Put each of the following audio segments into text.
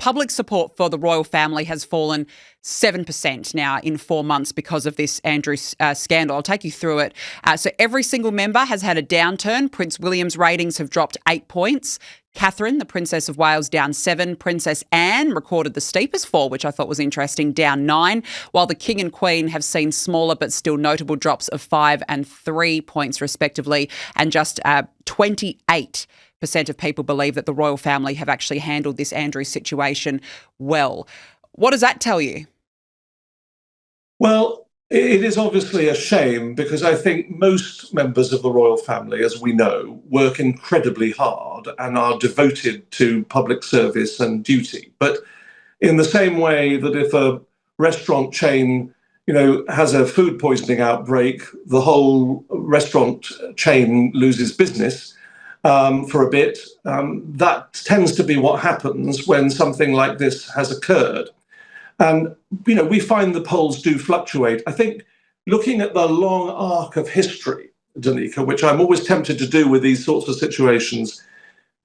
public support for the royal family has fallen 7% now in 4 months because of this Andrew scandal. I'll take you through it. So every single member has had a downturn. Prince William's ratings have dropped 8 points. Catherine, the Princess of Wales, down 7. Princess Anne recorded the steepest fall, which I thought was interesting, down 9, while the King and Queen have seen smaller but still notable drops of 5 and 3 points respectively, and just 28% of people believe that the royal family have actually handled this Andrew situation well. What does that tell you? Well, it is obviously a shame because I think most members of the royal family, as we know, work incredibly hard and are devoted to public service and duty. But in the same way that if a restaurant chain, has a food poisoning outbreak, the whole restaurant chain loses business for a bit. That tends to be what happens when something like this has occurred. And, we find the polls do fluctuate. I think looking at the long arc of history, Danica, which I'm always tempted to do with these sorts of situations,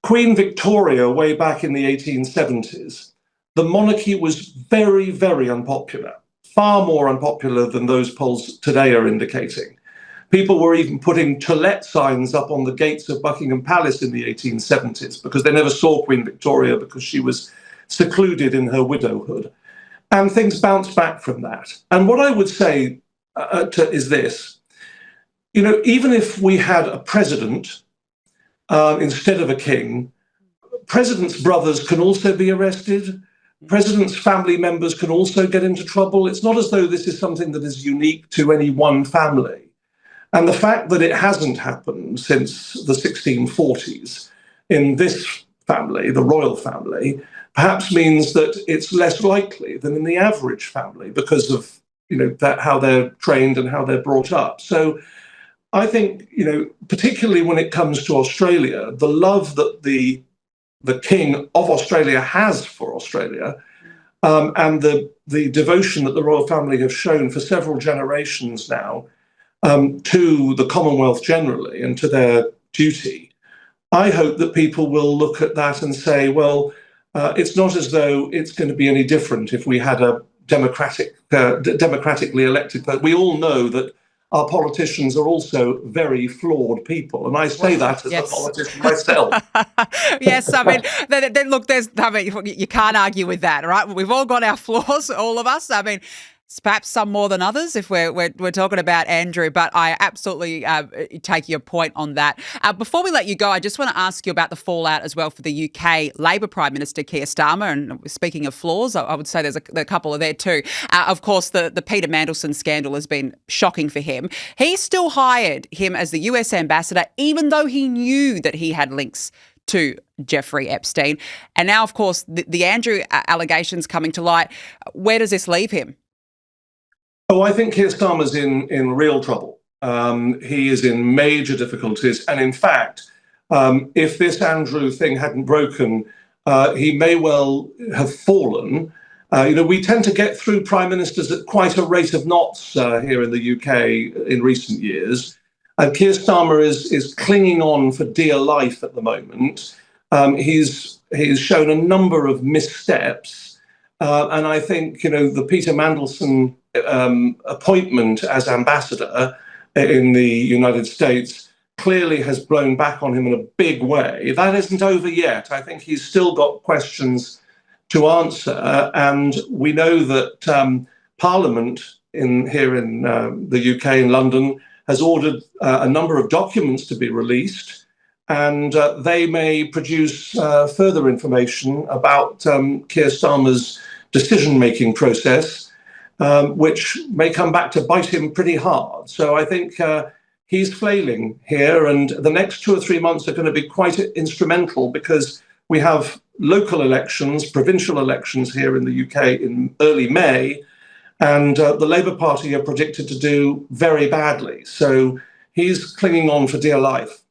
Queen Victoria, way back in the 1870s, the monarchy was very, very unpopular, far more unpopular than those polls today are indicating. People were even putting to let signs up on the gates of Buckingham Palace in the 1870s because they never saw Queen Victoria because she was secluded in her widowhood. And things bounced back from that. And what I would say is this, even if we had a president instead of a king, presidents' brothers can also be arrested. Presidents' family members can also get into trouble. It's not as though this is something that is unique to any one family. And the fact that it hasn't happened since the 1640s in this family, the royal family, perhaps means that it's less likely than in the average family because of how they're trained and how they're brought up. So I think particularly when it comes to Australia, the love that the King of Australia has for Australia, and the devotion that the royal family have shown for several generations now to the Commonwealth generally and to their duty, I hope that people will look at that and say, well, it's not as though it's going to be any different if we had a democratically elected person. We all know that our politicians are also very flawed people, and I say that as a politician myself. Yes, look, you can't argue with that, right? We've all got our flaws, all of us. Perhaps some more than others if we're talking about Andrew, but I absolutely take your point on that. Before we let you go, I just want to ask you about the fallout as well for the UK Labor Prime Minister Keir Starmer. And speaking of flaws, I would say there's a couple of there too. Of course, the Peter Mandelson scandal has been shocking for him. He still hired him as the US ambassador, even though he knew that he had links to Jeffrey Epstein. And now, of course, the Andrew allegations coming to light. Where does this leave him? Oh, I think Keir Starmer's in real trouble. He is in major difficulties. And in fact, if this Andrew thing hadn't broken, he may well have fallen. We tend to get through prime ministers at quite a rate of knots here in the UK in recent years. And Keir Starmer is clinging on for dear life at the moment. He's shown a number of missteps. And I think, the Peter Mandelson appointment as ambassador in the United States clearly has blown back on him in a big way. That isn't over yet. I think he's still got questions to answer. And we know that Parliament here in the UK, in London, has ordered a number of documents to be released. And they may produce further information about Keir Starmer's decision-making process, which may come back to bite him pretty hard. So I think he's flailing here, and the next 2 or 3 months are going to be quite instrumental because we have local elections, provincial elections here in the UK in early May, and the Labour Party are predicted to do very badly. So he's clinging on for dear life.